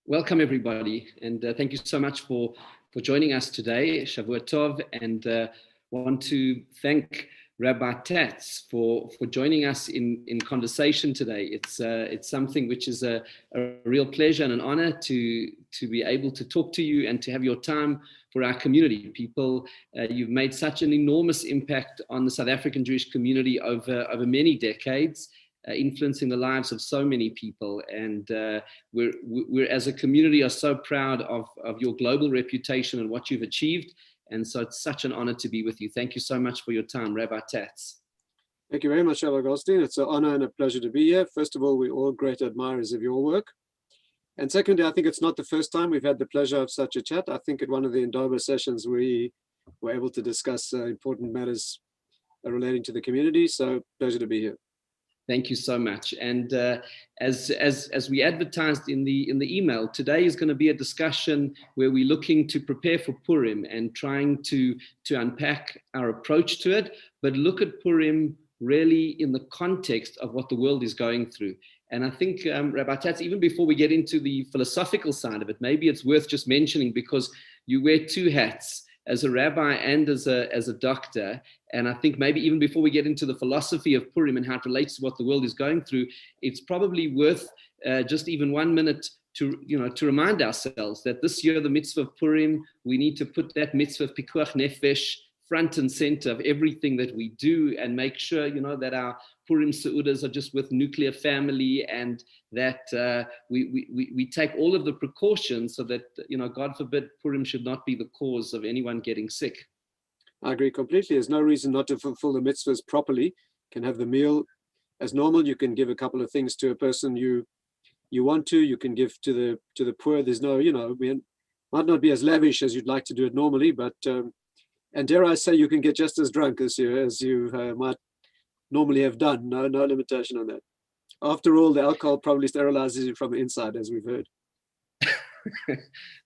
Welcome, everybody, and thank you so much for joining us today. Shavua Tov, and want to thank Rabbi Tatz for joining us in conversation today. It's something which is a real pleasure and an honor to be able to talk to you and to have your time for our community. People, you've made such an enormous impact on the South African Jewish community over many decades. Influencing the lives of so many people, and we're as a community are so proud of your global reputation and what you've achieved, and so it's such an honor to be with you. Thank you so much for your time, Rabbi Tatz. Thank you very much, Rabbi Goldstein. It's an honor and a pleasure to be here. First of all, we're all great admirers of your work, and secondly, I think it's not the first time we've had the pleasure of such a chat. I think at one of the Indaba sessions we were able to discuss important matters relating to the community, so pleasure to be here. Thank you so much. And as we advertised in the email, today is going to be a discussion where we're looking to prepare for Purim and trying to unpack our approach to it, but look at Purim really in the context of what the world is going through. And I think, Rabbi Tatz, even before we get into the philosophical side of it, maybe it's worth just mentioning, because you wear two hats, as a rabbi and as a doctor. And I think maybe even before we get into the philosophy of Purim and how it relates to what the world is going through, it's probably worth just even 1 minute to remind ourselves that this year, the mitzvah of Purim, we need to put that mitzvah of pikuach nefesh front and center of everything that we do, and make sure, that our Purim Seudas are just with nuclear family, and that we take all of the precautions so that, God forbid, Purim should not be the cause of anyone getting sick. I agree completely. There's no reason not to fulfill the mitzvahs properly. You can have the meal as normal. You can give a couple of things to a person you want to. You can give to the poor. There's no, we might not be as lavish as you'd like to do it normally, but and dare I say, you can get just as drunk as you might normally have done. No limitation on that. After all, the alcohol probably sterilizes you from the inside, as we've heard.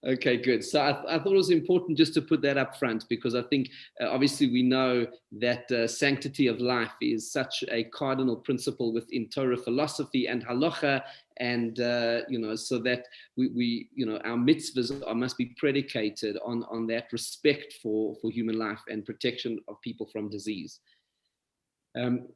Okay, good. So I thought it was important just to put that up front, because I think obviously we know that sanctity of life is such a cardinal principle within Torah philosophy and halacha, and so that we our mitzvahs must be predicated on that respect for human life and protection of people from disease.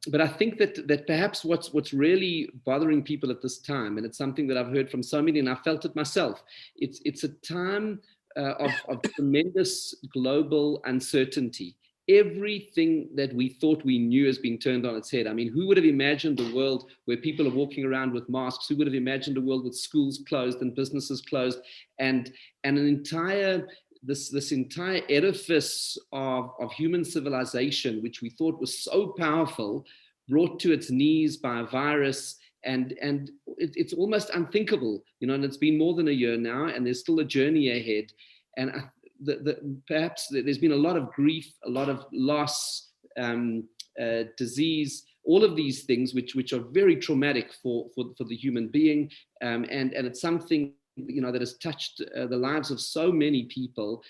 But I think that perhaps what's really bothering people at this time, and it's something that I've heard from so many, and I felt it myself, it's a time of tremendous global uncertainty. Everything that we thought we knew is being turned on its head. I mean, who would have imagined a world where people are walking around with masks? Who would have imagined a world with schools closed and businesses closed, and an entire this entire edifice of human civilization, which we thought was so powerful, brought to its knees by a virus, and it's almost unthinkable, and it's been more than a year now, and there's still a journey ahead. And perhaps there's been a lot of grief, a lot of loss, disease, all of these things which are very traumatic for the human being, and it's something that has touched the lives of so many people.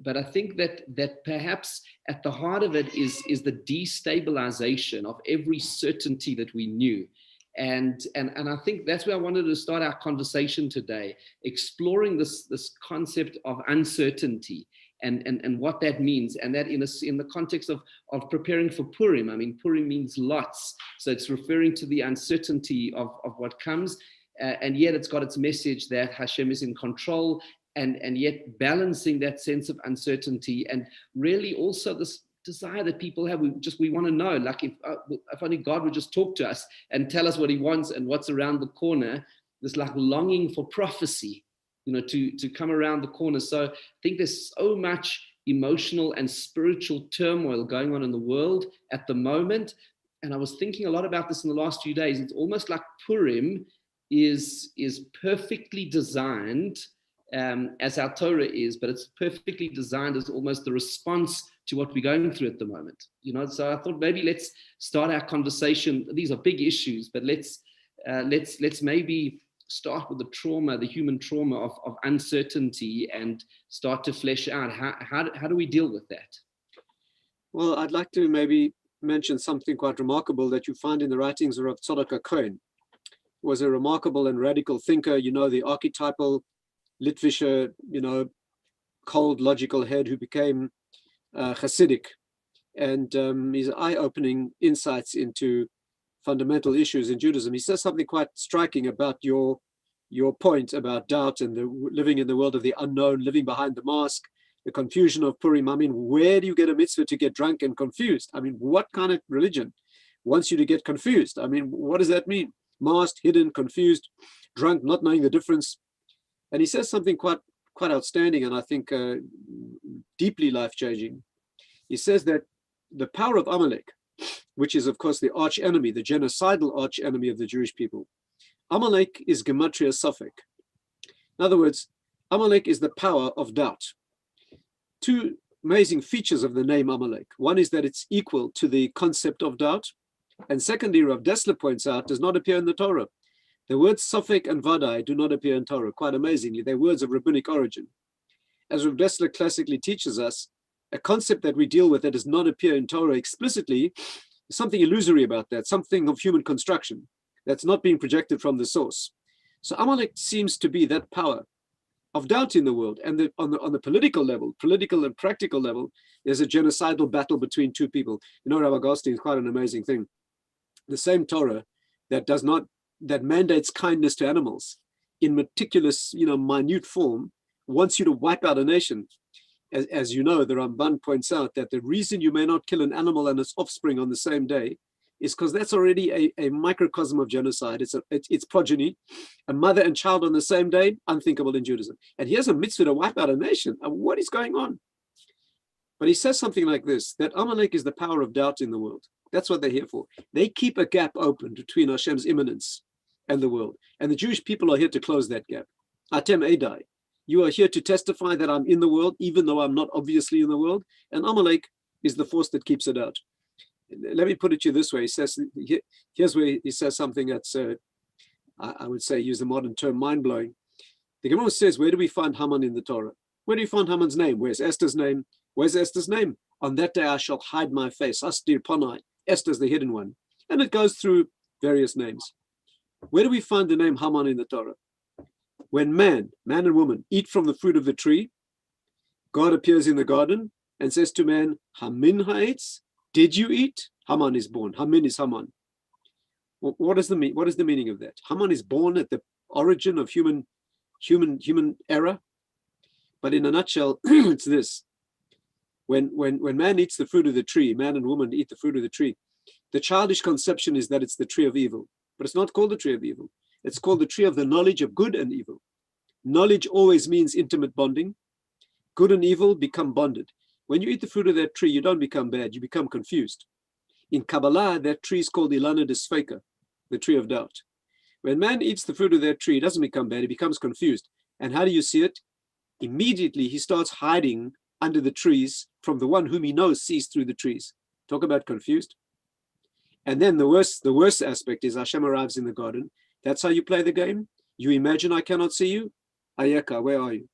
But I think that perhaps at the heart of it is the destabilization of every certainty that we knew. And I think that's where I wanted to start our conversation today, exploring this concept of uncertainty and what that means, and that in the context of preparing for Purim. I mean, Purim means lots, so it's referring to the uncertainty of what comes. And yet it's got its message that Hashem is in control, and yet balancing that sense of uncertainty, and really also this desire that people have. We want to know, like if only God would just talk to us and tell us what he wants and what's around the corner, this like longing for prophecy, to come around the corner. So I think there's so much emotional and spiritual turmoil going on in the world at the moment. And I was thinking a lot about this in the last few days. It's almost like Purim is perfectly designed, as our Torah is, but it's perfectly designed as almost the response to what we're going through at the moment. So I thought maybe let's start our conversation. These are big issues, but let's maybe start with the human trauma of uncertainty, and start to flesh out how do we deal with that? Well, I'd like to maybe mention something quite remarkable that you find in the writings of Tzadok HaKohen. Was a remarkable and radical thinker, the archetypal Litvischer, cold, logical head who became Hasidic. And his eye-opening insights into fundamental issues in Judaism. He says something quite striking about your point about doubt and living in the world of the unknown, living behind the mask, the confusion of Purim. I mean, where do you get a mitzvah to get drunk and confused? I mean, what kind of religion wants you to get confused? I mean, what does that mean? Masked, hidden, confused, drunk, not knowing the difference. And he says something quite outstanding and I think deeply life-changing. He says that the power of Amalek, which is of course the arch enemy, the genocidal arch enemy of the Jewish people. Amalek is gematria Suffolk. In other words, Amalek is the power of doubt. Two amazing features of the name Amalek. One is that it's equal to the concept of doubt. And secondly, Rav Dessler points out, does not appear in the Torah. The words Suffolk and Vadai do not appear in Torah, quite amazingly. They're words of rabbinic origin. As Rav Dessler classically teaches us, a concept that we deal with that does not appear in Torah explicitly, something illusory about that, something of human construction that's not being projected from the source. So Amalek seems to be that power of doubt in the world. And on the political level, political and practical level, there's a genocidal battle between two people. Rabbi Goldstein is quite an amazing thing. The same Torah that mandates kindness to animals in meticulous, minute form, wants you to wipe out a nation. As you know, the Ramban points out that the reason you may not kill an animal and its offspring on the same day is because that's already a microcosm of genocide. It's progeny. A mother and child on the same day, unthinkable in Judaism. And here's a mitzvah to wipe out a nation. What is going on? But he says something like this, that Amalek is the power of doubt in the world. That's what they're here for. They keep a gap open between Hashem's immanence and the world. And the Jewish people are here to close that gap. Atem Edai. You are here to testify that I'm in the world, even though I'm not obviously in the world. And Amalek is the force that keeps it out. Let me put it to you this way. He says, here's where he says something that's, I would say, use the modern term, mind-blowing. The Gemara says, where do we find Haman in the Torah? Where do you find Haman's name? Where's Esther's name? Where's Esther's name? On that day I shall hide my face. Astir Panai. Esther's the hidden one. And it goes through various names. Where do we find the name Haman in the Torah? When man and woman eat from the fruit of the tree, God appears in the garden and says to man, Hamin ha'etz, did you eat? Haman is born. Hamin is Haman. What is the meaning of that? Haman is born at the origin of human error. But in a nutshell, it's this. When man eats the fruit of the tree, man and woman eat the fruit of the tree, the childish conception is that it's the tree of evil. But it's not called the tree of evil. It's called the tree of the knowledge of good and evil. Knowledge always means intimate bonding. Good and evil become bonded. When you eat the fruit of that tree, you don't become bad, you become confused. In Kabbalah, that tree is called Ilana Desfeka, the tree of doubt. When man eats the fruit of that tree, he doesn't become bad, he becomes confused. And how do you see it? Immediately, he starts hiding under the trees from the one whom he knows sees through the trees. Talk about confused. And then the worst aspect is Hashem arrives in the garden. That's how you play the game. You imagine I cannot see you. Ayeka, where are you?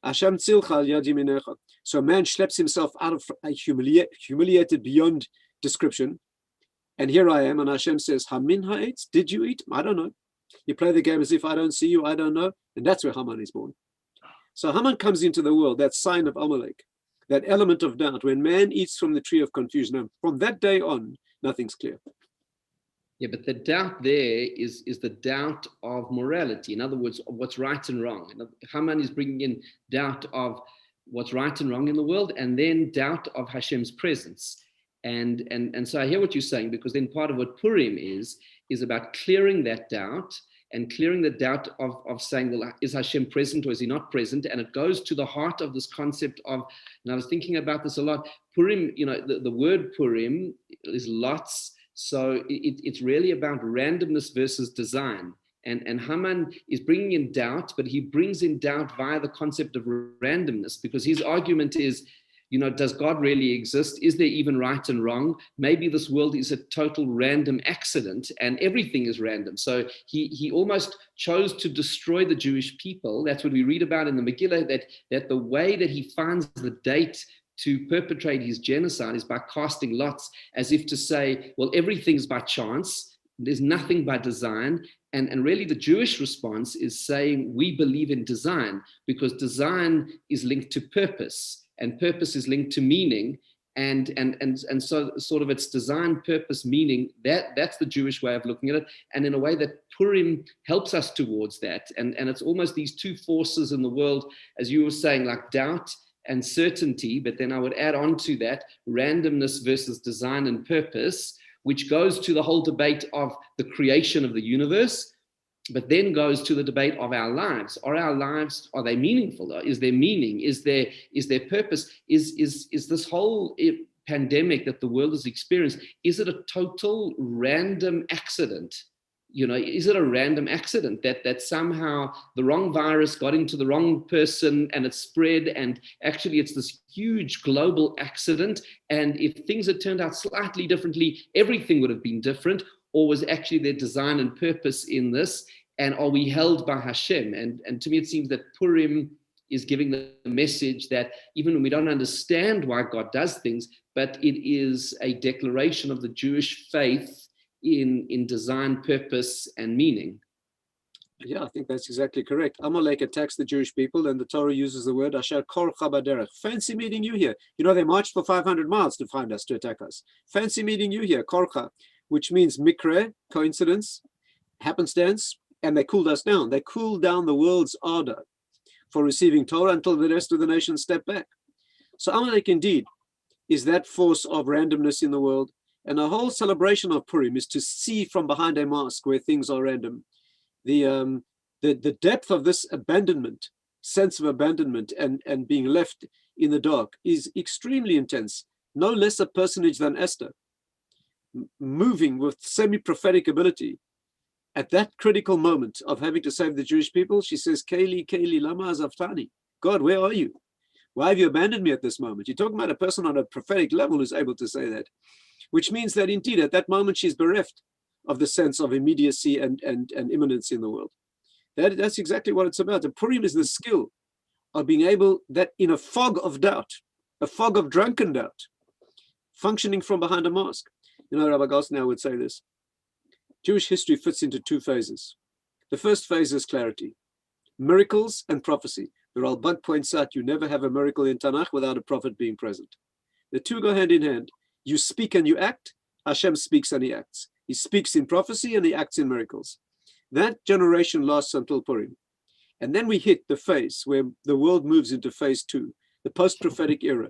Hashem tzilcha yad yaminecha. So man schleps himself out of humiliated beyond description. And here I am, and Hashem says, Hamin ha'etz, did you eat? I don't know. You play the game as if I don't see you, I don't know. And that's where Haman is born. So Haman comes into the world, that sign of Amalek, that element of doubt, when man eats from the tree of confusion. And from that day on, nothing's clear. Yeah, but the doubt there is the doubt of morality. In other words, what's right and wrong. Haman is bringing in doubt of what's right and wrong in the world, and then doubt of Hashem's presence. And so I hear what you're saying, because then part of what Purim is about clearing that doubt and clearing the doubt of saying, well, is Hashem present or is he not present? And it goes to the heart of this concept of, and I was thinking about this a lot, Purim, the word Purim is lots. So it's really about randomness versus design. And Haman is bringing in doubt, but he brings in doubt via the concept of randomness, because his argument is, does God really exist? Is there even right and wrong? Maybe this world is a total random accident and everything is random. So he almost chose to destroy the Jewish people. That's what we read about in the Megillah, that the way that he finds the date to perpetrate his genocide is by casting lots, as if to say, well, everything's by chance. There's nothing by design. And really the Jewish response is saying we believe in design, because design is linked to purpose, and purpose is linked to meaning. And so sort of it's design, purpose, meaning, that's the Jewish way of looking at it. And in a way that Purim helps us towards that. And it's almost these two forces in the world, as you were saying, like doubt and certainty. But then I would add on to that randomness versus design and purpose, which goes to the whole debate of the creation of the universe, but then goes to the debate of our lives. Are they meaningful? Is there meaning? Is there purpose? Is this whole pandemic that the world has experienced, is it a total random accident? Is it a random accident that somehow the wrong virus got into the wrong person and it spread, and actually it's this huge global accident? And if things had turned out slightly differently, everything would have been different? Or was actually there design and purpose in this? And are we held by Hashem? And to me, it seems that Purim is giving the message that even when we don't understand why God does things, but it is a declaration of the Jewish faith in design, purpose, and meaning. Yeah, I think that's exactly correct. Amalek attacks the Jewish people, and the Torah uses the word asher korcha baderech. Fancy meeting you here. They marched for 500 miles to find us, to attack us. Fancy meeting you here, korcha, which means mikre, coincidence, happenstance, and they cooled us down. They cooled down the world's ardor for receiving Torah until the rest of the nation stepped back. So Amalek indeed is that force of randomness in the world. And the whole celebration of Purim is to see from behind a mask where things are random. The depth of this abandonment, sense of abandonment and being left in the dark is extremely intense. No less a personage than Esther, moving with semi-prophetic ability. At that critical moment of having to save the Jewish people, she says, Keli, Keli, lama azavtani. God, where are you? Why have you abandoned me at this moment? You're talking about a person on a prophetic level who's able to say that. Which means that indeed at that moment she's bereft of the sense of immediacy and imminence in the world. That's exactly what it's about. And Purim is the skill of being able, that in a fog of doubt, a fog of drunken doubt, functioning from behind a mask. Rabbi Goldstein would say this. Jewish history fits into two phases. The first phase is clarity, miracles and prophecy. The Ralbag points out you never have a miracle in Tanakh without a prophet being present. The two go hand in hand. You speak and you act. Hashem speaks and he acts. He speaks in prophecy and he acts in miracles. That generation lasts until Purim. And then we hit the phase where the world moves into phase two, the post-prophetic era.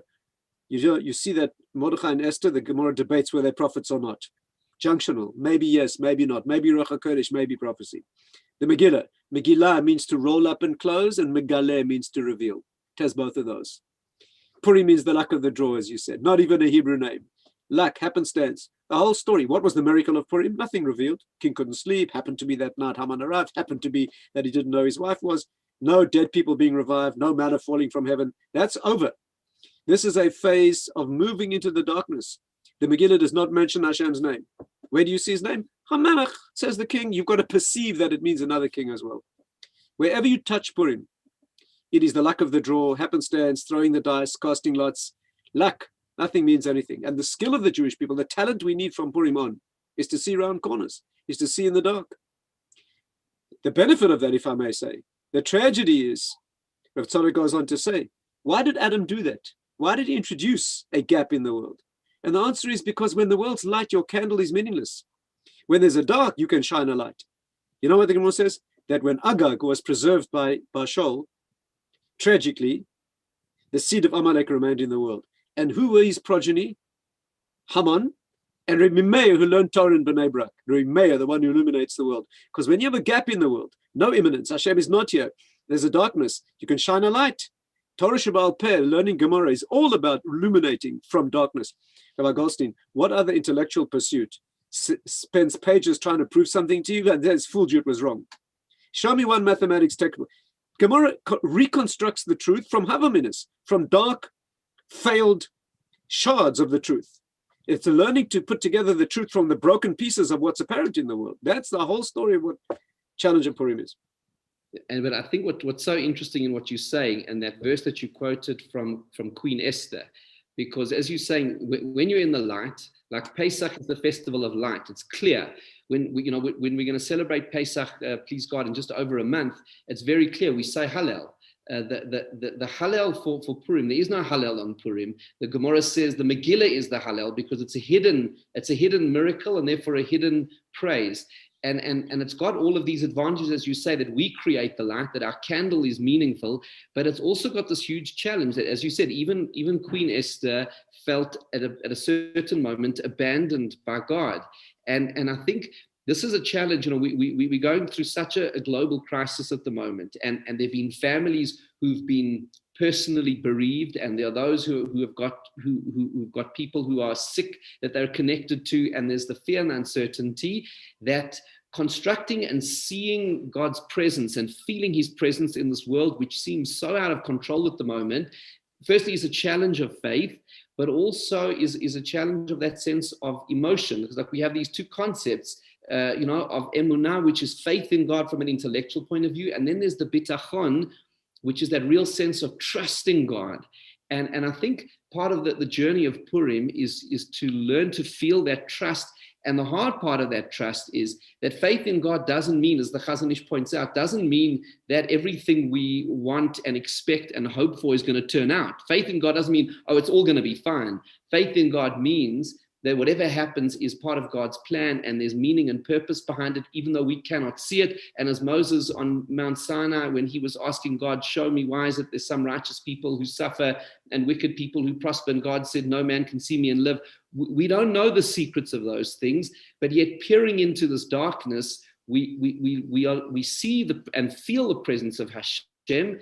You see that Mordechai and Esther, the Gemara debates whether they're prophets or not. Junctional, maybe yes, maybe not, maybe Ruach HaKodesh, maybe prophecy. The Megillah means to roll up and close, and Megaleh means to reveal. It has both of those. Purim means the luck of the draw, as you said, not even a Hebrew name. Luck, happenstance, the whole story. What was the miracle of Purim? Nothing revealed. King couldn't sleep, happened to be that night Haman arrived, happened to be that he didn't know his wife was, no dead people being revived, no manna falling from heaven. That's over. This is a phase of moving into the darkness. The Megillah does not mention Hashem's name. Where do you see his name? Hamelech, says the king. You've got to perceive that it means another king as well. Wherever you touch Purim, it is the luck of the draw, happenstance, throwing the dice, casting lots. Luck, nothing means anything. And the skill of the Jewish people, the talent we need from Purim on, is to see round corners, is to see in the dark. The benefit of that, if I may say, the tragedy is, Rav Tzadok goes on to say, why did Adam do that? Why did he introduce a gap in the world? And the answer is because when the world's light, your candle is meaningless. When there's a dark, you can shine a light. You know what the Gemara says? That when Agag was preserved by Bashol, tragically, the seed of Amalek remained in the world. And who were his progeny? Haman and Rabbi Meir, who learned Torah in Bnei Brak. Rabbi Meir, the one who illuminates the world. Because when you have a gap in the world, no imminence, Hashem is not here, there's a darkness, you can shine a light. Torah Shebaal Peh, learning Gemara, is all about illuminating from darkness. Rabbi Goldstein, what other intellectual pursuit spends pages trying to prove something to you and then it's fooled you it was wrong? Show me one mathematics textbook. Gemara reconstructs the truth from Havaminas, from dark, failed shards of the truth. It's a learning to put together the truth from the broken pieces of what's apparent in the world. That's the whole story of what Challenge of Purim is. But I think what's so interesting in what you're saying, and that verse that you quoted from Queen Esther, because as you're saying, when you're in the light, like Pesach is the festival of light, it's clear. when we're going to celebrate Pesach, please God, in just over a month, it's very clear. We say Hallel. The Hallel for Purim, there is no Hallel on Purim. The Gemara says the Megillah is the Hallel because it's a hidden miracle and therefore a hidden praise. And it's got all of these advantages, as you say, that we create the light, that our candle is meaningful, but it's also got this huge challenge that, as you said, even Queen Esther felt at a certain moment abandoned by God. And I think this is a challenge. We're going through such a global crisis at the moment, and there have been families who've been personally bereaved, and there are those who've got people who are sick that they're connected to, and there's the fear and uncertainty that constructing and seeing God's presence and feeling his presence in this world, which seems so out of control at the moment, firstly is a challenge of faith, but also is a challenge of that sense of emotion, because like we have these two concepts, of Emunah, which is faith in God from an intellectual point of view, and then there's the bitachon, which is that real sense of trusting God. And I think part of the journey of Purim is to learn to feel that trust. And the hard part of that trust is that faith in God doesn't mean, as the Chazon Ish points out, doesn't mean that everything we want and expect and hope for is going to turn out. Faith in God doesn't mean, oh, it's all going to be fine. Faith in God means that whatever happens is part of God's plan and there's meaning and purpose behind it, even though we cannot see it. And as Moses on Mount Sinai, when he was asking God, show me, why is it there's some righteous people who suffer and wicked people who prosper? And God said, no man can see me and live. We don't know the secrets of those things, but yet peering into this darkness, we see and feel the presence of Hashem.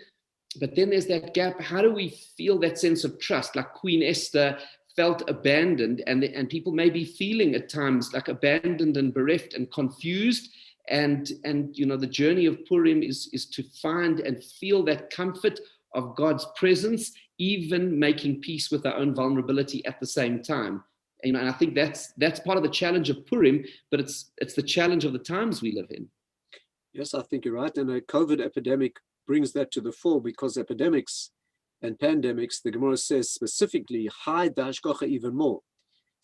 But then there's that gap. How do we feel that sense of trust? Like Queen Esther felt abandoned, and people may be feeling at times like abandoned and bereft and confused. And the journey of Purim is to find and feel that comfort of God's presence, even making peace with our own vulnerability at the same time. And I think that's part of the challenge of Purim, but it's the challenge of the times we live in. Yes, I think you're right. And a COVID epidemic brings that to the fore, because epidemics and pandemics, the Gemara says specifically, hide the hashgacha even more.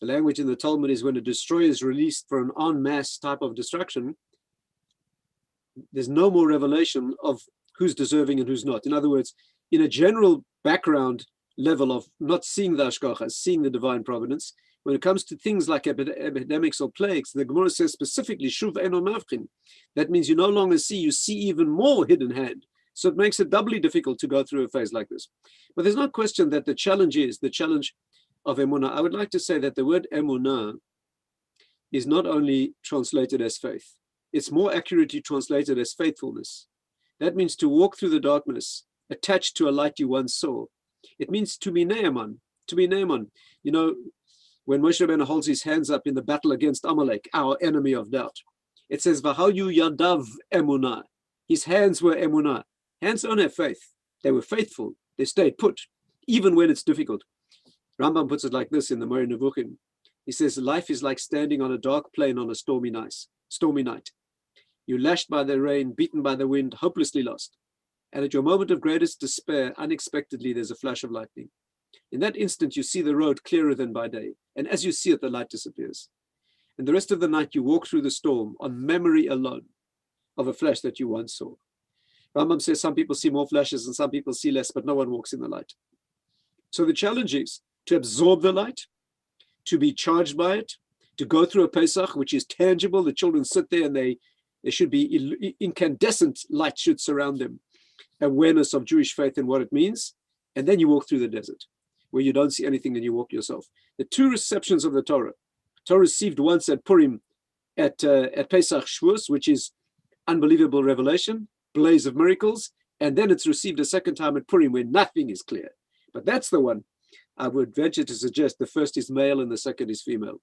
The language in the Talmud is when a destroyer is released for an en masse type of destruction, there's no more revelation of who's deserving and who's not. In other words, in a general background level of not seeing the hashgacha, seeing the divine providence, when it comes to things like epidemics or plagues, the Gemara says specifically, shuv eno mavchin. That means you no longer see, you see even more hidden hand. So it makes it doubly difficult to go through a phase like this. But there's no question that the challenge of Emunah. I would like to say that the word Emunah is not only translated as faith, it's more accurately translated as faithfulness. That means to walk through the darkness, attached to a light you once saw. It means to be Naaman, You know, when Moshe Rabbeinu holds his hands up in the battle against Amalek, our enemy of doubt, it says, V'hayu yadav Emunah. His hands were Emunah. Hands don't have faith. They were faithful. They stayed put, even when it's difficult. Rambam puts it like this in the Moreh Nevuchim. He says, life is like standing on a dark plain on a stormy night. You're lashed by the rain, beaten by the wind, hopelessly lost. And at your moment of greatest despair, unexpectedly, there's a flash of lightning. In that instant, you see the road clearer than by day. And as you see it, the light disappears. And the rest of the night, you walk through the storm on memory alone of a flash that you once saw. Rambam says some people see more flashes and some people see less, but no one walks in the light. So the challenge is to absorb the light, to be charged by it, to go through a Pesach, which is tangible. The children sit there and they should be incandescent light should surround them. Awareness of Jewish faith and what it means. And then you walk through the desert where you don't see anything and you walk yourself. The two receptions of the Torah received once at Purim, at Pesach Shavuos, which is unbelievable revelation, blaze of miracles, and then it's received a second time at Purim where nothing is clear. But that's the one I would venture to suggest the first is male and the second is female.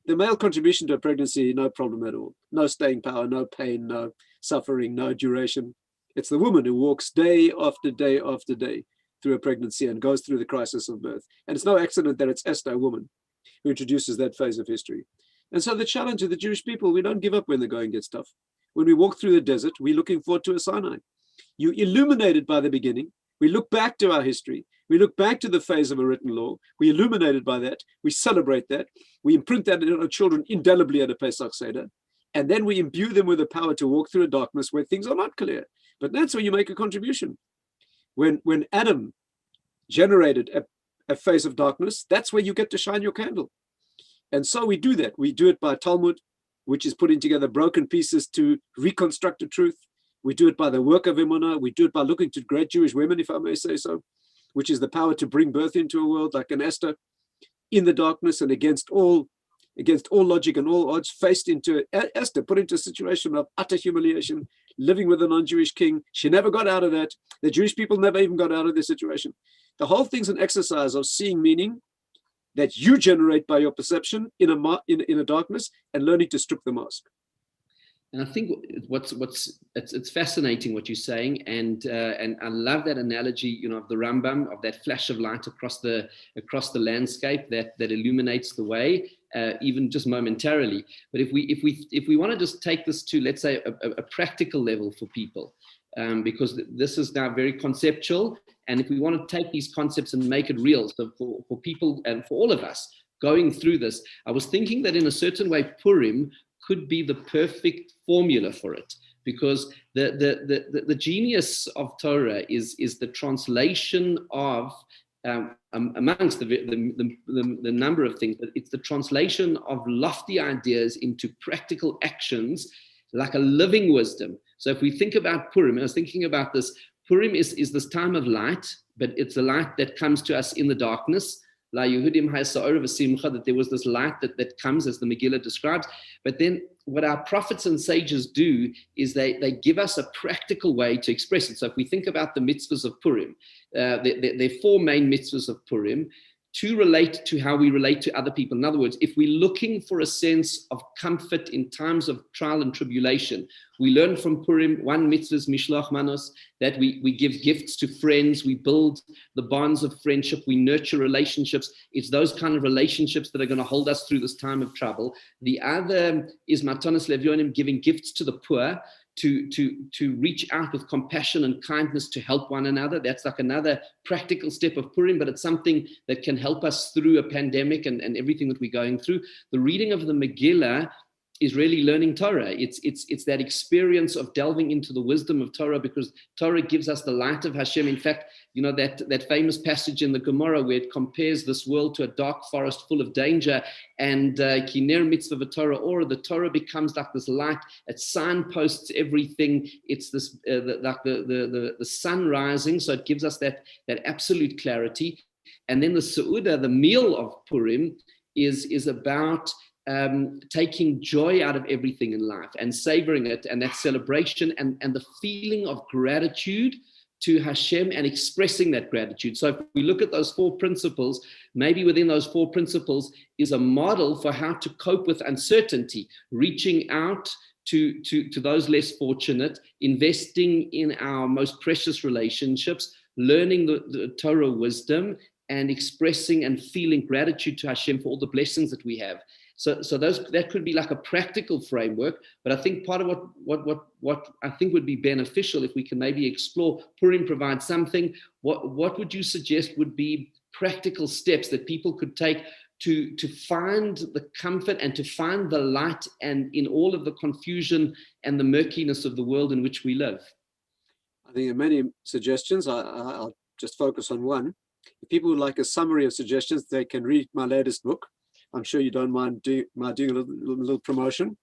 The male contribution to a pregnancy, no problem at all. No staying power, no pain, no suffering, no duration. It's the woman who walks day after day after day through a pregnancy and goes through the crisis of birth. And it's no accident that it's Esther, a woman, who introduces that phase of history. And so the challenge of the Jewish people, we don't give up when the going gets tough. When we walk through the desert, we're looking forward to a Sinai. You illuminated by the beginning. We look back to our history. We look back to the phase of a written law. We illuminated by that. We celebrate that. We imprint that in our children indelibly at a Pesach Seder. And then we imbue them with the power to walk through a darkness where things are not clear. But that's where you make a contribution. When Adam generated a phase of darkness, that's where you get to shine your candle. And so we do that. We do it by Talmud, which is putting together broken pieces to reconstruct the truth. We do it by the work of Emunah. We do it by looking to great Jewish women, if I may say so, which is the power to bring birth into a world like an Esther in the darkness and against all logic and all odds, faced into Esther, put into a situation of utter humiliation, living with a non-Jewish king. She never got out of that. The Jewish people never even got out of this situation. The whole thing's an exercise of seeing meaning that you generate by your perception in a darkness and learning to strip the mask. And I think it's fascinating what you're saying, and I love that analogy, of the Rambam, of that flash of light across the landscape that illuminates the way, even just momentarily. But if we want to just take this to, let's say, a practical level for people, because this is now very conceptual, and if we want to take these concepts and make it real, so for people and for all of us going through this, I was thinking that in a certain way, Purim could be the perfect formula for it, because the genius of Torah is the translation of amongst the number of things, but it's the translation of lofty ideas into practical actions, like a living wisdom. So if we think about Purim, I was thinking about this. Purim is this time of light, but it's a light that comes to us in the darkness. La Yehudim ha'sa'or v'simcha, that there was this light that comes, as the Megillah describes. But then what our prophets and sages do is they give us a practical way to express it. So if we think about the mitzvahs of Purim, there are four main mitzvahs of Purim to relate to how we relate to other people. In other words, if we're looking for a sense of comfort in times of trial and tribulation, we learn from Purim, one mitzvah is mishloach manos, that we give gifts to friends, we build the bonds of friendship, we nurture relationships. It's those kind of relationships that are going to hold us through this time of trouble. The other is matanos levyonim, giving gifts to the poor, to reach out with compassion and kindness to help one another. That's like another practical step of Purim, but it's something that can help us through a pandemic and everything that we're going through. The reading of the Megillah is really learning Torah. It's that experience of delving into the wisdom of Torah, because Torah gives us the light of Hashem. In fact, that famous passage in the Gemara where it compares this world to a dark forest full of danger, and kiner mitzvah v'Torah ora, the Torah becomes like this light. It signposts everything. It's this like the sun rising, so it gives us that absolute clarity. And then the Seudah, the meal of Purim, is about taking joy out of everything in life and savoring it, and that celebration and the feeling of gratitude to Hashem and expressing that gratitude. So if we look at those four principles, maybe within those four principles is a model for how to cope with uncertainty, reaching out to those less fortunate, investing in our most precious relationships, learning the Torah wisdom, and expressing and feeling gratitude to Hashem for all the blessings that we have. So that could be like a practical framework, but I think part of what I think would be beneficial if we can maybe explore, Purim provides something. What would you suggest would be practical steps that people could take to find the comfort and to find the light and in all of the confusion and the murkiness of the world in which we live? I think there are many suggestions. I'll just focus on one. If people would like a summary of suggestions, they can read my latest book. I'm sure you don't mind doing a little promotion.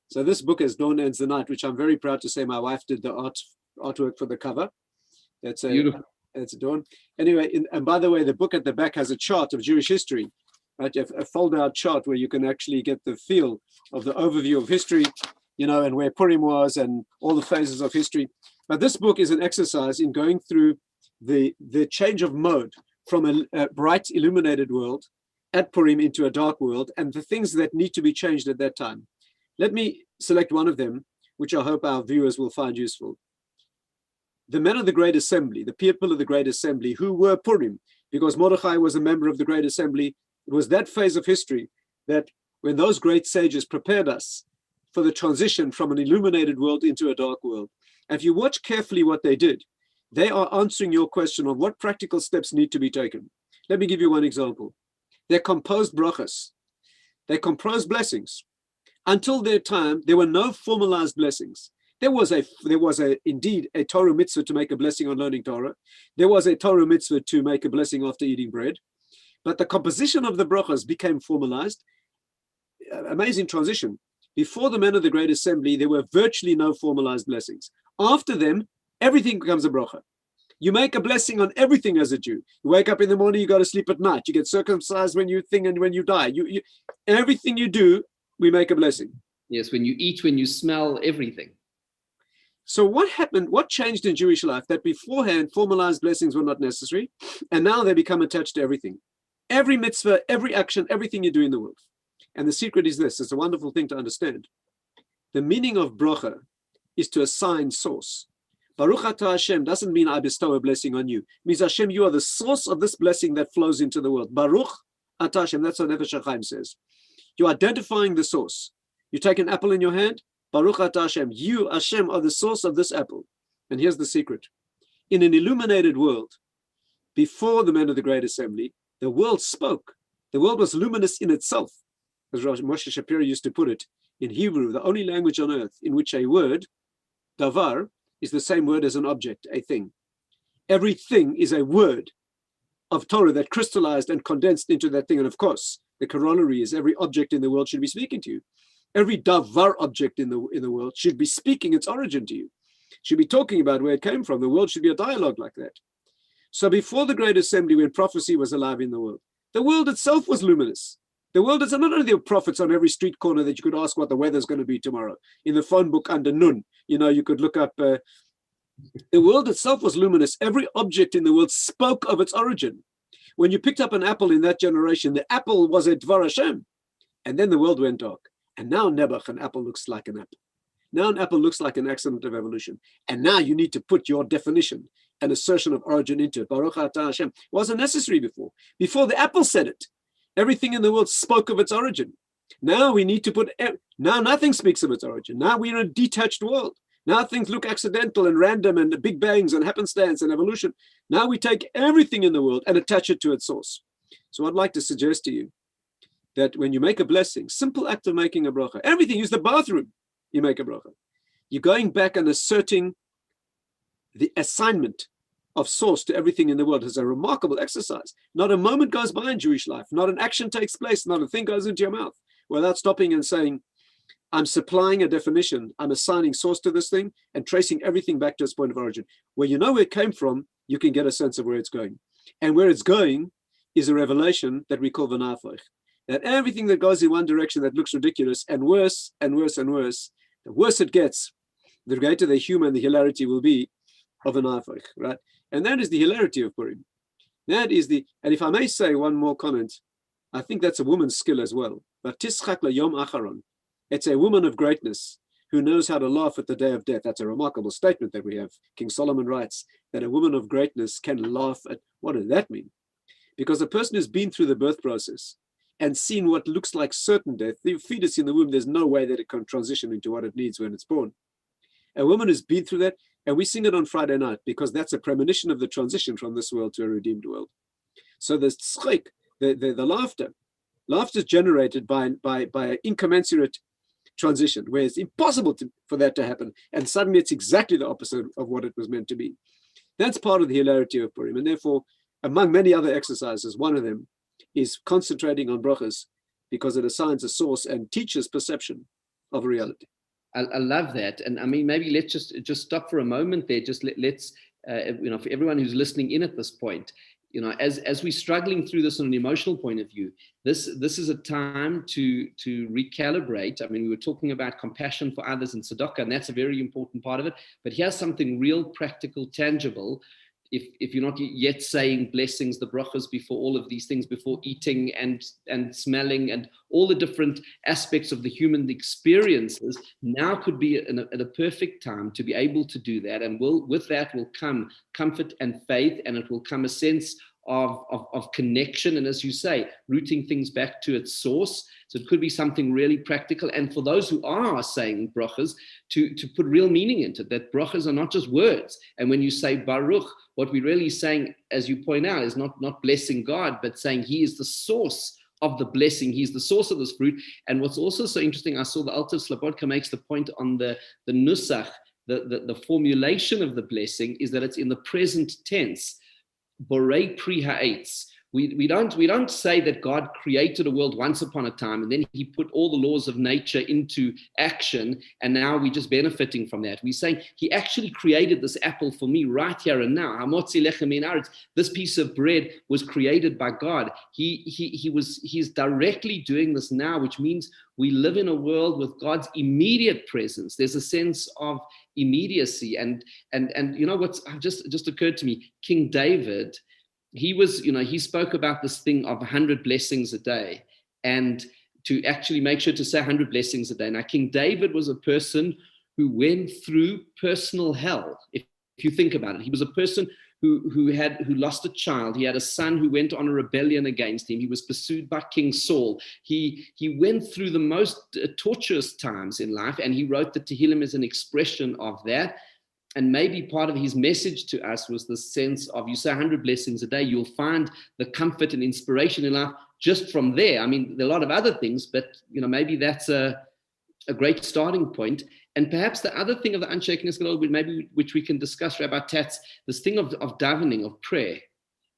So this book is Dawn Ends the Night, which I'm very proud to say my wife did the artwork for the cover. That's beautiful. It's Dawn. Anyway, and by the way, the book at the back has a chart of Jewish history, right? A fold-out chart where you can actually get the feel of the overview of history, and where Purim was and all the phases of history. But this book is an exercise in going through the change of mode from a bright, illuminated world at Purim into a dark world, and the things that need to be changed at that time. Let me select one of them, which I hope our viewers will find useful. The men of the Great Assembly, the people of the Great Assembly, who were Purim, because Mordechai was a member of the Great Assembly. It was that phase of history that when those great sages prepared us for the transition from an illuminated world into a dark world. And if you watch carefully what they did, they are answering your question on what practical steps need to be taken. Let me give you one example. They composed brachas. They composed blessings. Until their time, there were no formalized blessings. There was indeed a Torah mitzvah to make a blessing on learning Torah. There was a Torah mitzvah to make a blessing after eating bread. But the composition of the brachas became formalized. Amazing transition. Before the men of the Great Assembly, there were virtually no formalized blessings. After them, everything becomes a bracha. You make a blessing on everything as a Jew. You wake up in the morning, you go to sleep at night. You get circumcised when you think and when you die. Everything you do, we make a blessing. Yes, when you eat, when you smell, everything. So what happened, what changed in Jewish life? That beforehand, formalized blessings were not necessary, and now they become attached to everything. Every mitzvah, every action, everything you do in the world. And the secret is this, it's a wonderful thing to understand. The meaning of bracha is to assign source. Baruch atah Hashem doesn't mean I bestow a blessing on you. It means Hashem, you are the source of this blessing that flows into the world. Baruch atah Hashem, that's what Nefesh HaChaim says. You're identifying the source. You take an apple in your hand, Baruch atah Hashem, you, Hashem, are the source of this apple. And here's the secret. In an illuminated world, before the men of the Great Assembly, the world spoke. The world was luminous in itself. As Moshe Shapiro used to put it, in Hebrew, the only language on earth in which a word, davar, is the same word as an object, a thing. Everything is a word of Torah that crystallized and condensed into that thing. And of course, the corollary is every object in the world should be speaking to you. Every davar object in the world should be speaking its origin to you, should be talking about where it came from. The world should be a dialogue like that. So before the Great Assembly, when prophecy was alive in the world itself was luminous. The world is not only there prophets on every street corner that you could ask what the weather's going to be tomorrow. In the phone book under Nun, you could look up. The world itself was luminous. Every object in the world spoke of its origin. When you picked up an apple in that generation, the apple was a Dvar Hashem. And then the world went dark. And now Nebuch, an apple looks like an apple. Now an apple looks like an accident of evolution. And now you need to put your definition and assertion of origin into it. Baruch atah Hashem. It wasn't necessary before. Before the apple said it. Everything in the world spoke of its origin. Now we need to now nothing speaks of its origin. Now we're in a detached world. Now things look accidental and random and big bangs and happenstance and evolution. Now we take everything in the world and attach it to its source. So I'd like to suggest to you that when you make a blessing, simple act of making a bracha, everything, use the bathroom, you make a bracha. You're going back and asserting the assignment of source to everything in the world is a remarkable exercise. Not a moment goes by in Jewish life. Not an action takes place. Not a thing goes into your mouth without stopping and saying, I'm supplying a definition. I'm assigning source to this thing and tracing everything back to its point of origin. Where you know where it came from, you can get a sense of where it's going. And where it's going is a revelation that we call v'nafach. That everything that goes in one direction that looks ridiculous and worse and worse and worse, the worse it gets, the greater the humor and the hilarity will be of an afach, right? And that is the hilarity of Purim. That is and if I may say one more comment, I think that's a woman's skill as well. But tischak yom acharon. It's a woman of greatness who knows how to laugh at the day of death. That's a remarkable statement that we have. King Solomon writes that a woman of greatness can laugh at, what does that mean? Because a person who's been through the birth process and seen what looks like certain death, the fetus in the womb, there's no way that it can transition into what it needs when it's born. A woman who's been through that, and we sing it on Friday night because that's a premonition of the transition from this world to a redeemed world. So the tzchik, the laughter is generated by an incommensurate transition, where it's impossible for that to happen, and suddenly it's exactly the opposite of what it was meant to be. That's part of the hilarity of Purim, and therefore, among many other exercises, one of them is concentrating on brachas because it assigns a source and teaches perception of reality. I love that. And I mean, maybe let's just stop for a moment there. Just let's, for everyone who's listening in at this point, as we're struggling through this on an emotional point of view, this is a time to recalibrate. I mean, we were talking about compassion for others and tzedakah, and that's a very important part of it. But here's something real, practical, tangible. If you're not yet saying blessings, the brachas before all of these things, before eating and smelling and all the different aspects of the human experiences, now could be at a perfect time to be able to do that. And with that will come comfort and faith, and it will come a sense of connection. And as you say, rooting things back to its source. So it could be something really practical. And for those who are saying brachas, to put real meaning into it, that brachas are not just words. And when you say Baruch, what we're really saying, as you point out, is not blessing God, but saying he is the source of the blessing. He's the source of this fruit. And what's also so interesting, I saw the Alter Slobodka makes the point on the nusach, the formulation of the blessing is that it's in the present tense. Borei pri ha'etz. We don't say that God created a world once upon a time and then he put all the laws of nature into action and now we're just benefiting from that. We're saying he actually created this apple for me right here and now. Hamotzi lechem min haaretz. This piece of bread was created by God. He's directly doing this now, which means we live in a world with God's immediate presence. There's a sense of immediacy. And you know what's just occurred to me, King David, he spoke about this thing of 100 blessings a day and to actually make sure to say 100 blessings a day. Now, King David was a person who went through personal hell. If you think about it, he was a person who lost a child. He had a son who went on a rebellion against him. He was pursued by King Saul. He went through the most torturous times in life, and he wrote the Tehillim as an expression of that. And maybe part of his message to us was the sense of, you say 100 blessings a day, you'll find the comfort and inspiration in life just from there. I mean, there are a lot of other things, but maybe that's a great starting point. And perhaps the other thing of the unshakenness, maybe which we can discuss, Rabbi Tatz, this thing of davening, of prayer,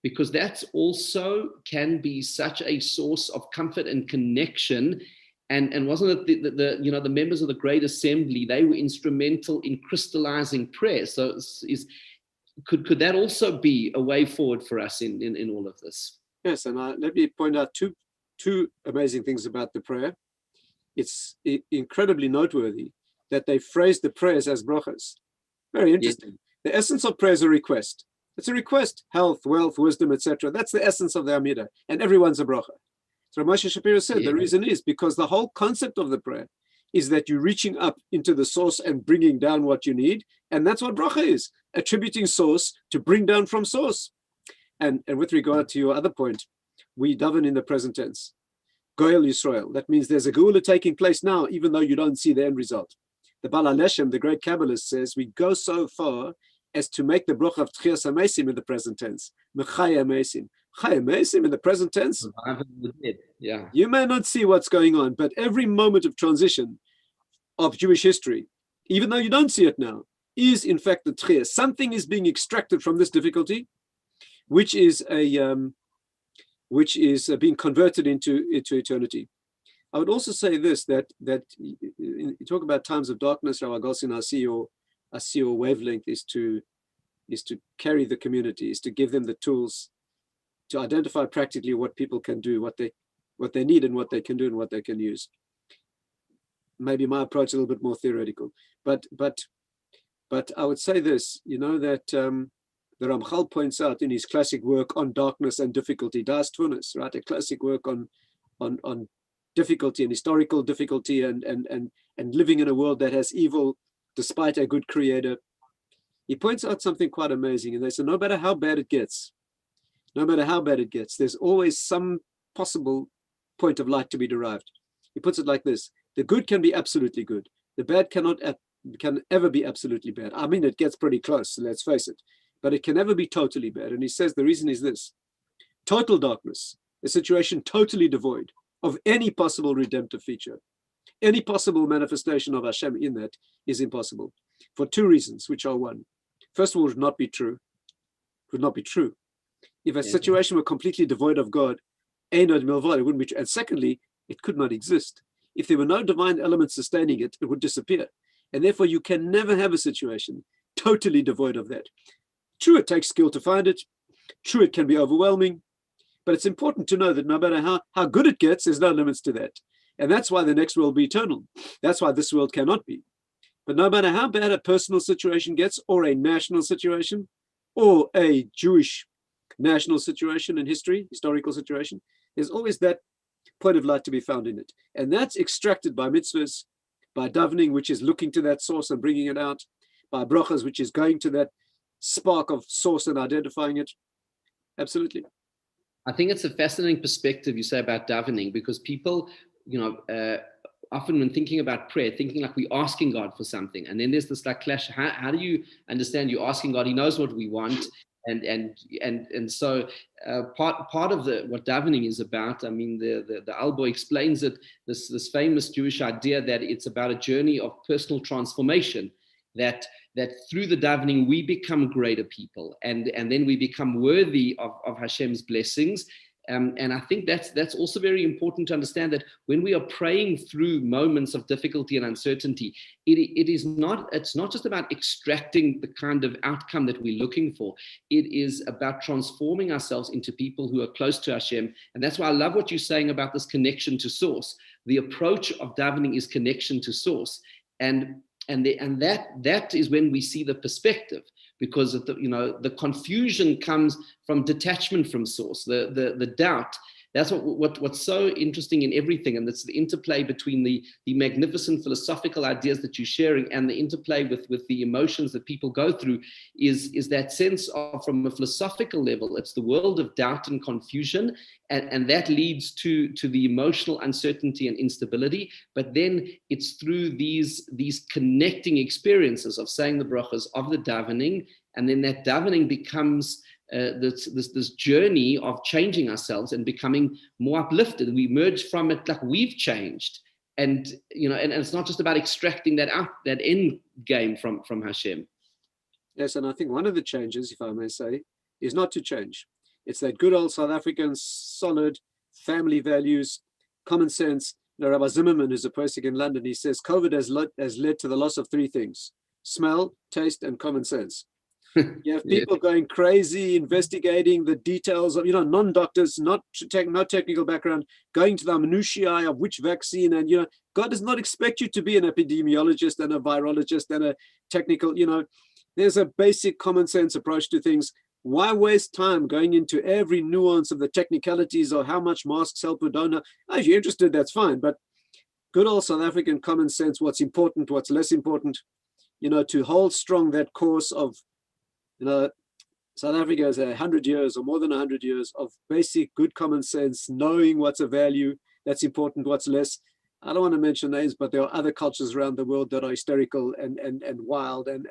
because that's also can be such a source of comfort and connection. And wasn't it the members of the Great Assembly, they were instrumental in crystallizing prayer. So could that also be a way forward for us in all of this? Yes, and let me point out two amazing things about the prayer. It's incredibly noteworthy that they phrased the prayers as brachas. Very interesting. Yes. The essence of prayer is a request. It's a request, health, wealth, wisdom, etc. That's the essence of the Amidah, and everyone's a bracha. So Moshe Shapiro said the reason is because the whole concept of the prayer is that you're reaching up into the source and bringing down what you need. And that's what bracha is, attributing source to bring down from source. And with regard to your other point, we daven in the present tense. Goel Yisrael, that means there's a geula taking place now, even though you don't see the end result. The Baal HaLeshem, the great Kabbalist, says we go so far as to make the bracha of Tchias HaMeisim in the present tense. Mechaya HaMeisim. Chaya HaMeisim in the present tense. Yeah. You may not see what's going on, but every moment of transition of Jewish history, even though you don't see it now, is in fact the Tchias. Something is being extracted from this difficulty, which is being converted into eternity. I would also say this, that you talk about times of darkness, Rabbi Goldstein, I see your wavelength is to carry the community, is to give them the tools to identify practically what people can do, what they need and what they can do and what they can use. Maybe my approach is a little bit more theoretical, but I would say this, that the Ramchal points out in his classic work on darkness and difficulty, Das Tunis, right? A classic work on difficulty and historical difficulty and living in a world that has evil despite a good creator. He points out something quite amazing, and they say no matter how bad it gets, there's always some possible point of light to be derived. He puts it like this: the good can be absolutely good. The bad can ever be absolutely bad. I mean, it gets pretty close, let's face it, but it can never be totally bad. And he says the reason is this: total darkness, a situation totally devoid of any possible redemptive feature, any possible manifestation of Hashem in that is impossible for two reasons, which are one. First of all, it would not be true. It would not be true. If a situation were completely devoid of God, it wouldn't be true. And secondly, it could not exist. If there were no divine element sustaining it, it would disappear. And therefore, you can never have a situation totally devoid of that. True, it takes skill to find it. True, it can be overwhelming. But it's important to know that no matter how good it gets, there's no limits to that. And that's why the next world will be eternal. That's why this world cannot be. But no matter how bad a personal situation gets, or a national situation, or a Jewish national situation in history, historical situation, there's always that point of light to be found in it. And that's extracted by mitzvahs, by davening, which is looking to that source and bringing it out, by brachas, which is going to that spark of source and identifying it. Absolutely. I think it's a fascinating perspective you say about davening, because people, often when thinking about prayer, thinking like we're asking God for something. And then there's this like clash. How do you understand you're asking God? He knows what we want. And so part of what davening is about. I mean, the Albo explains it. This famous Jewish idea that it's about a journey of personal transformation. That through the davening we become greater people, and then we become worthy of Hashem's blessings. And I think that's also very important to understand, that when we are praying through moments of difficulty and uncertainty, it's not just about extracting the kind of outcome that we're looking for. It is about transforming ourselves into people who are close to Hashem. And that's why I love what you're saying about this connection to source. The approach of davening is connection to source. And that is when we see the perspective, because of the confusion comes from detachment from source, the doubt. That's what's so interesting in everything, and that's the interplay between the magnificent philosophical ideas that you're sharing and the interplay with the emotions that people go through, is that sense of, from a philosophical level, it's the world of doubt and confusion, and that leads to the emotional uncertainty and instability. But then it's through these connecting experiences of saying the brachas, of the davening, and then that davening becomes this journey of changing ourselves and becoming more uplifted. We emerge from it like we've changed, and it's not just about extracting that end game from Hashem. Yes, and I think one of the changes, if I may say, is not to change. It's that good old South African solid family values, common sense. Rabbi Zimmerman, who's a posting in London, he says COVID has led to the loss of three things: smell, taste, and common sense. You have people going crazy, investigating the details of, non-doctors, no technical background, going to the minutiae of which vaccine. And, God does not expect you to be an epidemiologist and a virologist and a technical, there's a basic common sense approach to things. Why waste time going into every nuance of the technicalities or how much masks help or don't help? If you're interested, that's fine. But good old South African common sense, what's important, what's less important, to hold strong that course of, South Africa has 100 years or more than 100 years of basic good common sense, knowing what's a value that's important, what's less. I don't want to mention names, but there are other cultures around the world that are hysterical and wild and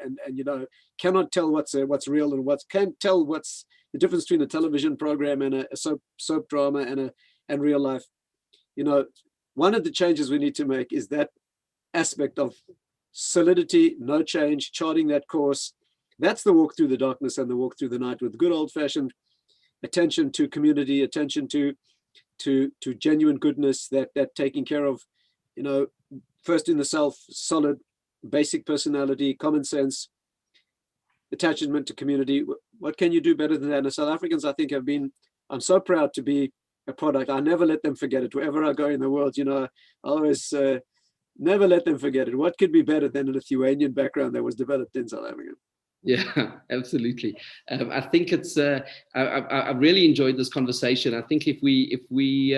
cannot tell what's real and can't tell what's the difference between a television program and a soap drama and real life. One of the changes we need to make is that aspect of solidity, no change, charting that course. That's the walk through the darkness and the walk through the night, with good old-fashioned attention to community, attention to genuine goodness, that taking care of, first in the self, solid, basic personality, common sense, attachment to community. What can you do better than that? And the South Africans, I think, I'm so proud to be a product. I never let them forget it. Wherever I go in the world, I always never let them forget it. What could be better than a Lithuanian background that was developed in South Africa? Yeah, absolutely. I think it's. I really enjoyed this conversation. I think if we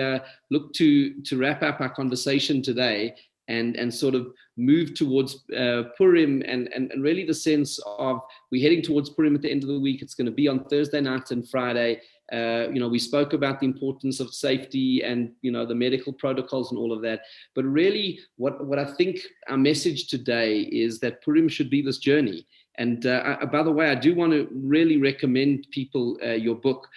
look to wrap up our conversation today and sort of move towards Purim and really the sense of we're heading towards Purim at the end of the week. It's going to be on Thursday night and Friday. We spoke about the importance of safety and the medical protocols and all of that. But really, what I think our message today is that Purim should be this journey. And by the way, I do want to really recommend people your book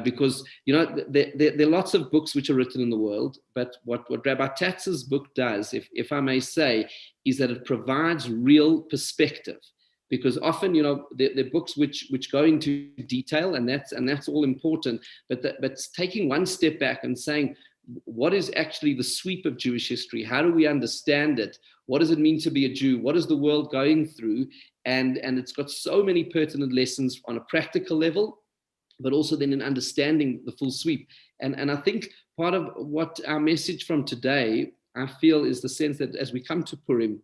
because, there are lots of books which are written in the world. But what Rabbi Tatz's book does, if I may say, is that it provides real perspective. Because often, there are books which go into detail, and that's all important. But taking one step back and saying, what is actually the sweep of Jewish history? How do we understand it? What does it mean to be a Jew? What is the world going through? And it's got so many pertinent lessons on a practical level, but also then in understanding the full sweep. And I think part of what our message from today, I feel, is the sense that as we come to Purim,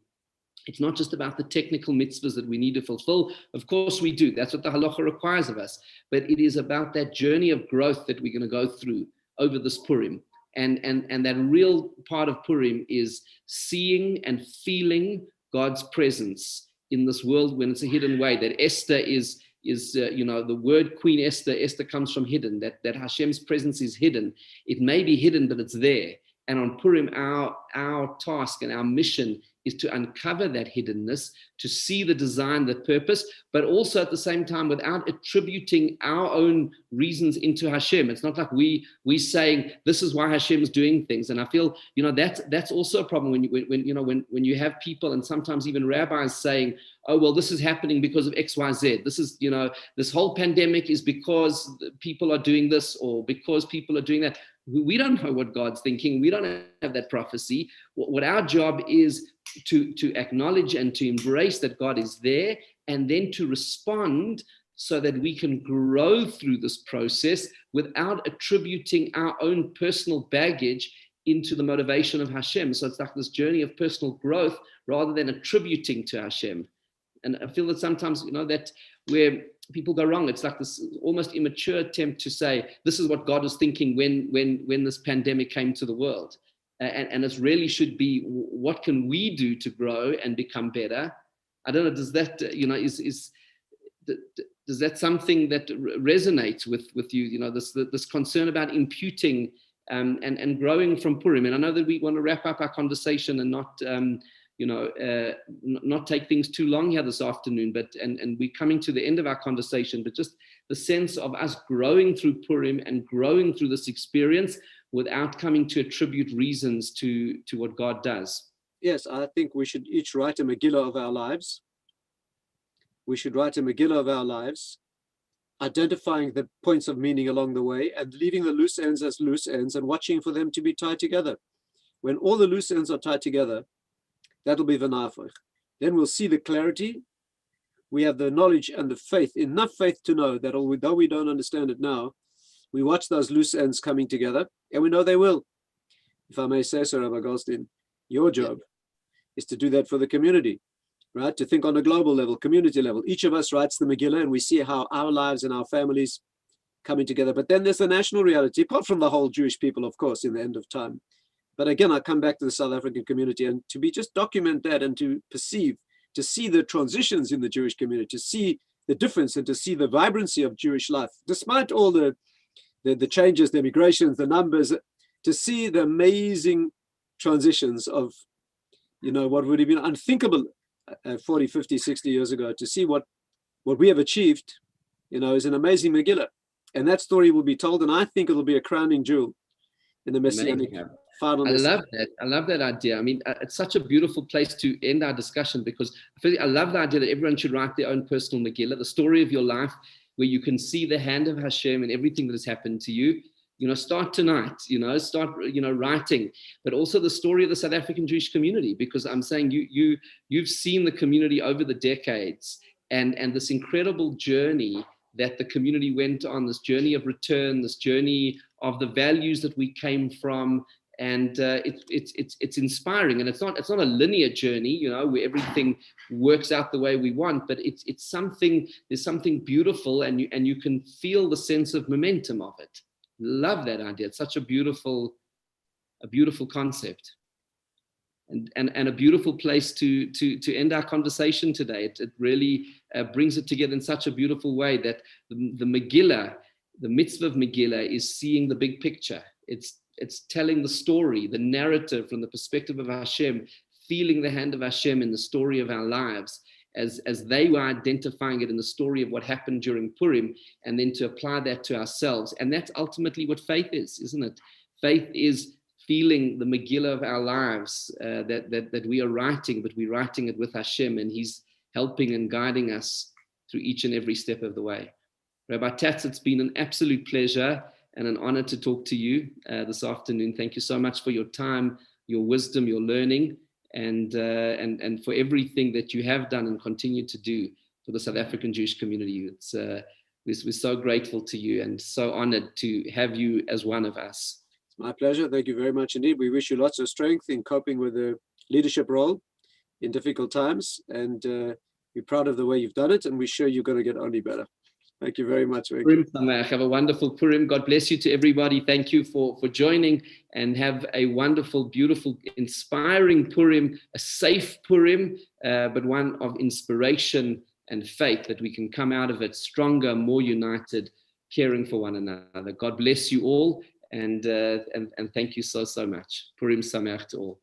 it's not just about the technical mitzvahs that we need to fulfill. Of course we do. That's what the halacha requires of us. But it is about that journey of growth that we're going to go through over this Purim. And that real part of Purim is seeing and feeling God's presence in this world when it's a hidden way. That Esther is the word Queen Esther comes from hidden, that Hashem's presence is hidden. It may be hidden, but it's there. And on Purim, our task and our mission is to uncover that hiddenness, to see the design, the purpose, but also at the same time without attributing our own reasons into Hashem. It's not like we saying this is why Hashem's doing things. And I feel, that's also a problem when you have people and sometimes even rabbis saying, oh, well, this is happening because of X, Y, Z. This is, this whole pandemic is because people are doing this or because people are doing that. We don't know what God's thinking. We don't have that prophecy. What our job is to acknowledge and to embrace that God is there, and then to respond so that we can grow through this process without attributing our own personal baggage into the motivation of Hashem. So it's like this journey of personal growth rather than attributing to Hashem. And I feel that sometimes, that where people go wrong, it's like this almost immature attempt to say, this is what God was thinking when this pandemic came to the world. And it really should be, what can we do to grow and become better? I don't know, does that, does that something that resonates with you, this concern about imputing and growing from Purim? And I know that we want to wrap up our conversation and not take things too long here this afternoon, but we're coming to the end of our conversation, but just the sense of us growing through Purim and growing through this experience without coming to attribute reasons to what God does. Yes, I think we should each write a Megillah of our lives. We should write a Megillah of our lives, identifying the points of meaning along the way and leaving the loose ends as loose ends and watching for them to be tied together. When all the loose ends are tied together, that'll be the nafach. Then we'll see the clarity. We have the knowledge and the faith, enough faith to know that although we don't understand it now, we watch those loose ends coming together, and we know they will. If I may say so, Rabbi Goldstein, your job is to do that for the community, right? To think on a global level, community level. Each of us writes the Megillah, and we see how our lives and our families coming together. But then there's the national reality, apart from the whole Jewish people, of course, in the end of time. But again, I come back to the South African community, and to just document that and to perceive, to see the transitions in the Jewish community, to see the difference and to see the vibrancy of Jewish life, despite all the changes, the migrations, the numbers, to see the amazing transitions of, what would have been unthinkable 40, 50, 60 years ago, to see what we have achieved, is an amazing Megillah. And that story will be told, and I think it'll be a crowning jewel in the Messianic final message. I love that idea. I mean, it's such a beautiful place to end our discussion, because I love the idea that everyone should write their own personal Megillah, the story of your life, where you can see the hand of Hashem and everything that has happened to you. Start tonight, start, writing, but also the story of the South African Jewish community, because I'm saying you've seen the community over the decades and this incredible journey that the community went on, this journey of return, this journey of the values that we came from. And it's inspiring, and it's not a linear journey, where everything works out the way we want. But it's something. There's something beautiful, and you can feel the sense of momentum of it. Love that idea. It's such a beautiful concept, and a beautiful place to end our conversation today. It really brings it together in such a beautiful way that the Megillah, the mitzvah of Megillah, is seeing the big picture. It's telling the story, the narrative from the perspective of Hashem, feeling the hand of Hashem in the story of our lives, as they were identifying it in the story of what happened during Purim, and then to apply that to ourselves. And that's ultimately what faith is, isn't it? Faith is feeling the Megillah of our lives that we are writing, but we're writing it with Hashem, and He's helping and guiding us through each and every step of the way. Rabbi Tatz, it's been an absolute pleasure and an honor to talk to you this afternoon. Thank you so much for your time, your wisdom, your learning, and for everything that you have done and continue to do for the South African Jewish community. We're so grateful to you and so honored to have you as one of us. It's my pleasure. Thank you very much indeed. We wish you lots of strength in coping with the leadership role in difficult times, and we're proud of the way you've done it, and we're sure you're going to get only better. Thank you very much. Purim Sameach. Have a wonderful Purim. God bless you to everybody. Thank you for joining, and have a wonderful, beautiful, inspiring Purim, a safe Purim, but one of inspiration and faith, that we can come out of it stronger, more united, caring for one another. God bless you all, and thank you so much. Purim Sameach to all.